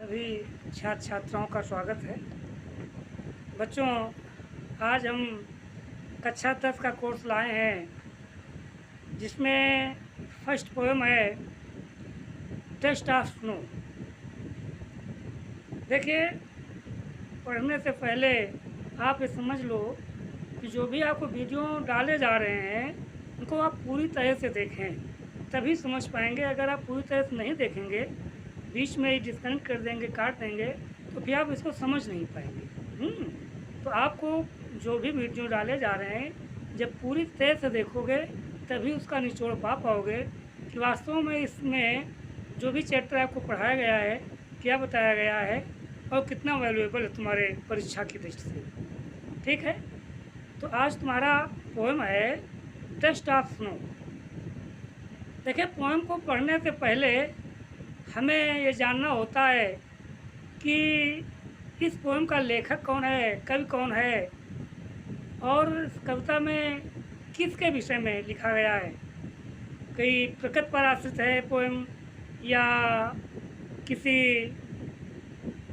सभी छात्र छात्राओं का स्वागत है। बच्चों, आज हम कक्षा 10 का कोर्स लाए हैं जिसमें फर्स्ट पोएम है टेस्ट ऑफ स्नो। देखिए, पढ़ने से पहले आप ये समझ लो कि जो भी आपको वीडियो डाले जा रहे हैं उनको आप पूरी तरह से देखें, तभी समझ पाएंगे। अगर आप पूरी तरह से नहीं देखेंगे, बीच में ही डिस्कनेक्ट कर देंगे, काट देंगे, तो फिर आप इसको समझ नहीं पाएंगे। तो आपको जो भी वीडियो डाले जा रहे हैं जब पूरी तरह से देखोगे तभी उसका निचोड़ पा पाओगे कि वास्तव में इसमें जो भी चैप्टर आपको पढ़ाया गया है, क्या बताया गया है और कितना वैल्यूएबल है तुम्हारे परीक्षा की दृष्टि से। ठीक है, तो आज तुम्हारा पोएम है टेस्ट ऑफ स्नो। देखिए, पोएम को पढ़ने से पहले हमें ये जानना होता है कि इस पोएम का लेखक कौन है, कवि कौन है और इस कविता में किसके विषय में लिखा गया है। कई प्रकृति पर आश्रित है पोएम या किसी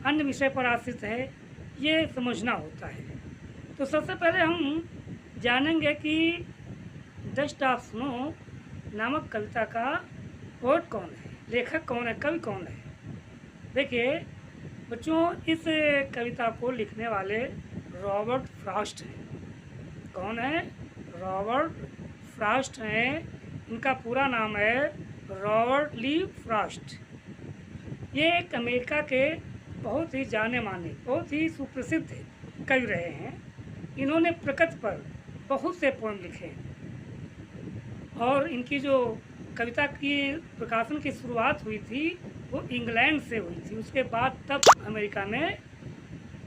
अन्य विषय पर आश्रित है, ये समझना होता है। तो सबसे पहले हम जानेंगे कि टेस्ट ऑफ स्नो नामक कविता का पोएट कौन है, लेखक कौन है, कवि कौन है। देखिए बच्चों, इस कविता को लिखने वाले रॉबर्ट फ्रॉस्ट हैं। कौन है? रॉबर्ट फ्रॉस्ट हैं। इनका पूरा नाम है रॉबर्ट ली फ्रॉस्ट। ये एक अमेरिका के बहुत ही जाने माने, बहुत ही सुप्रसिद्ध कवि रहे हैं। इन्होंने प्रकृति पर बहुत से पोएम लिखे हैं और इनकी जो कविता की प्रकाशन की शुरुआत हुई थी वो इंग्लैंड से हुई थी। उसके बाद तब अमेरिका में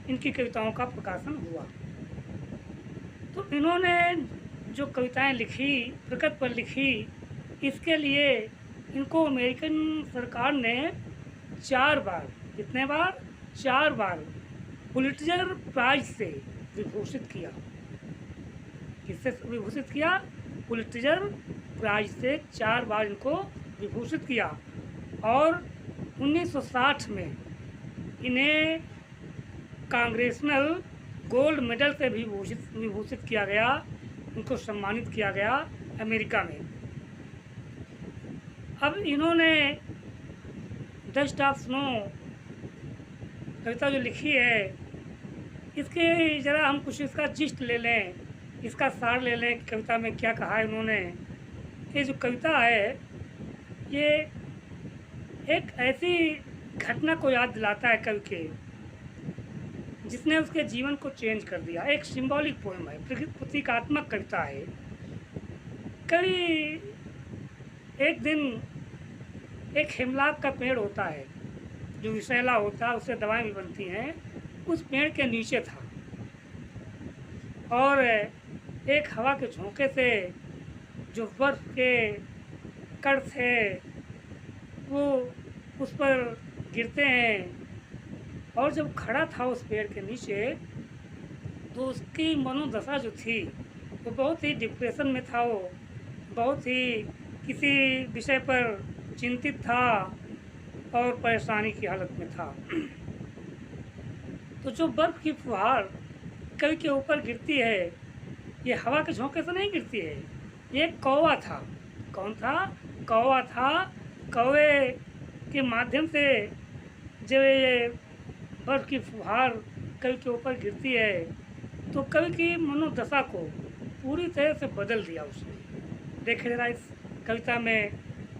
इनकी कविताओं का प्रकाशन हुआ। तो इन्होंने जो कविताएं लिखी, प्रकृति पर लिखी, इसके लिए इनको अमेरिकन सरकार ने 4 बार, कितने बार? 4 बार पुलिट्जर प्राइज से विभूषित किया। किससे विभूषित किया? पुलिट्जर प्राइज से 4 बार इनको विभूषित किया। और 1960 में इन्हें कांग्रेसनल गोल्ड मेडल से भी विभूषित किया गया, इनको सम्मानित किया गया अमेरिका में। अब इन्होंने टेस्ट ऑफ स्नो कविता जो लिखी है, इसके ज़रा हम कुछ इसका जिस्ट ले लें, इसका सार ले लें कि कविता में क्या कहा है इन्होंने। ये जो कविता है ये एक ऐसी घटना को याद दिलाता है कवि के, जिसने उसके जीवन को चेंज कर दिया। एक सिंबॉलिक पोएम है, प्रतीकात्मक कविता है। कवि एक दिन, एक हेमलाक का पेड़ होता है जो विषैला होता है, उससे दवाएं भी बनती हैं, उस पेड़ के नीचे था और एक हवा के झोंके से जो बर्फ के कण थे वो उस पर गिरते हैं। और जब खड़ा था उस पेड़ के नीचे तो उसकी मनोदशा जो थी वो बहुत ही डिप्रेशन में था। वो बहुत ही किसी विषय पर चिंतित था और परेशानी की हालत में था। तो जो बर्फ़ की फुहार कवि के ऊपर गिरती है, ये हवा के झोंके से नहीं गिरती है। ये कौवा था। कौन था? कौवा था। कौवे के माध्यम से जब ये बर्फ़ की फुहार कवि के ऊपर गिरती है तो कवि की मनोदशा को पूरी तरह से बदल दिया उसने। देखे जरा इस कविता में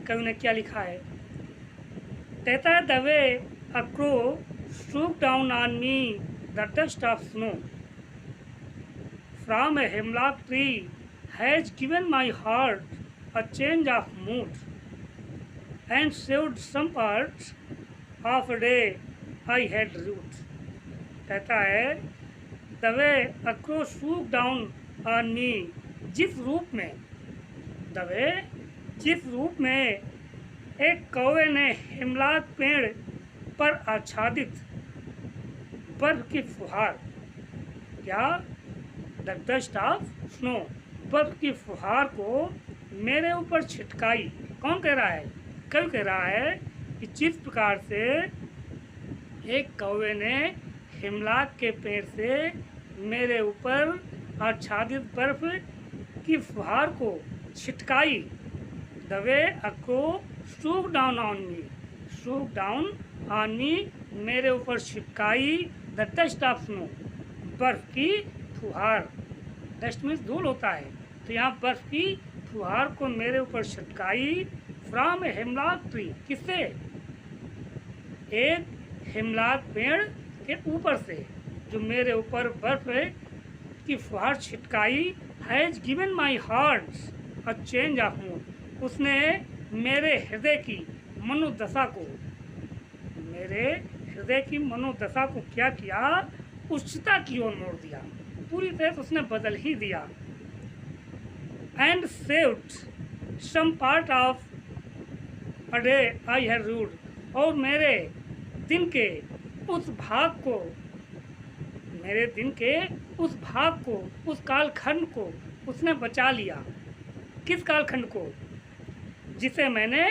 कवि ने क्या लिखा है। कहता है, the way a crow swooped down on me the dust of snow from a hemlock tree has given my heart a change of mood and saved some parts of a day I had root। कहता है, the way a crow swooped down on me, जिस रूप में, the way, जिस रूप में एक कौवे ने हिमलाक पेड़ पर आच्छादित बर्फ की फुहार, क्या? द डस्ट ऑफ स्नो, बर्फ की फुहार को मेरे ऊपर छिटकाई। कौन कह रहा है? कवि कह रहा है कि जिस प्रकार से एक कौवे ने हिमलाक के पेड़ से मेरे ऊपर आच्छादित बर्फ की फुहार को छिटकाई। The way a crow shook down on me, shook down on me, मेरे ऊपर छिटकाई। द डस्ट ऑफ स्नो, बर्फ की फुहार। डस्ट मीन्स धूल होता है, तो यहाँ बर्फ की फुहार को मेरे ऊपर छिटकाई। फ्रॉम हिमलाक ट्री, किससे? एक हिमलाक पेड़ के ऊपर से जो मेरे ऊपर बर्फ की फुहार छिटकाई। Has given my heart a change of mood, उसने मेरे हृदय की मनोदशा को, मेरे हृदय की मनोदशा को क्या किया? उच्चता की ओर मोड़ दिया, पूरी तरह से उसने बदल ही दिया। And saved some part of a day I have rued, और मेरे दिन के उस भाग को, मेरे दिन के उस भाग को, उस कालखंड को उसने बचा लिया। किस कालखंड को? जिसे मैंने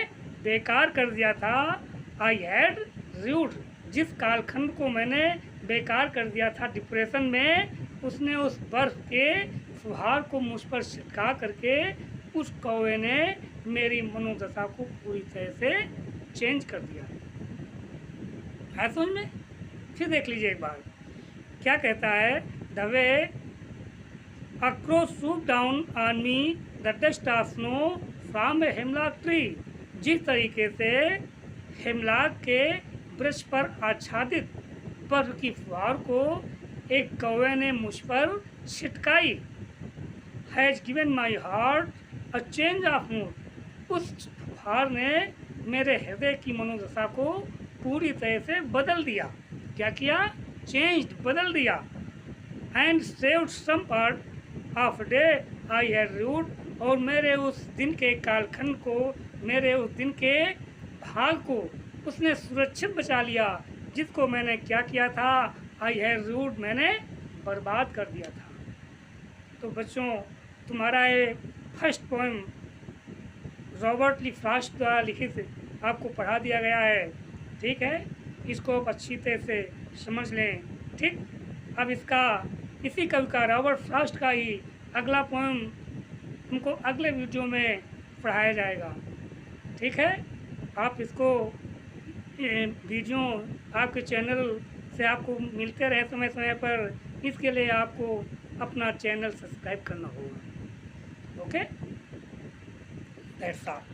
बेकार कर दिया था। आई हैड रूड, जिस कालखंड को मैंने बेकार कर दिया था डिप्रेशन में, उसने उस बर्फ के फुहार को मुझ पर छिटका करके उस कौवे ने मेरी मनोदशा को पूरी तरह से चेंज कर दिया। है समझ में? फिर देख लीजिए एक बार क्या कहता है। The way a crow shook down on me the dust of snow from a hemlock tree, जिस तरीके से हिमलाक के वृक्ष पर आच्छादित बर्फ की फुहार को एक कौवे ने मुझ पर छिटकाई। Has given my heart a change of mood, उस फुहार ने मेरे हृदय की मनोदशा को पूरी तरह से बदल दिया। क्या किया? चेंज्ड, बदल दिया। And saved some part of day I had rued, और मेरे उस दिन के कालखंड को, मेरे उस दिन के भाग को उसने सुरक्षित बचा लिया, जिसको मैंने क्या किया था? आई हैड रूड, मैंने बर्बाद कर दिया था। तो बच्चों, तुम्हारा ये फर्स्ट पोएम रॉबर्ट ली फ्रॉस्ट द्वारा लिखित आपको पढ़ा दिया गया है। ठीक है, इसको आप अच्छी तरह से समझ लें। ठीक, अब इसका, इसी कवि का, रॉबर्ट फ्रॉस्ट का ही अगला पोएम तुमको अगले वीडियो में पढ़ाया जाएगा। ठीक है, आप इसको वीडियो आपके चैनल से आपको मिलते रहे समय समय पर, इसके लिए आपको अपना चैनल सब्सक्राइब करना होगा। Okay, that's all.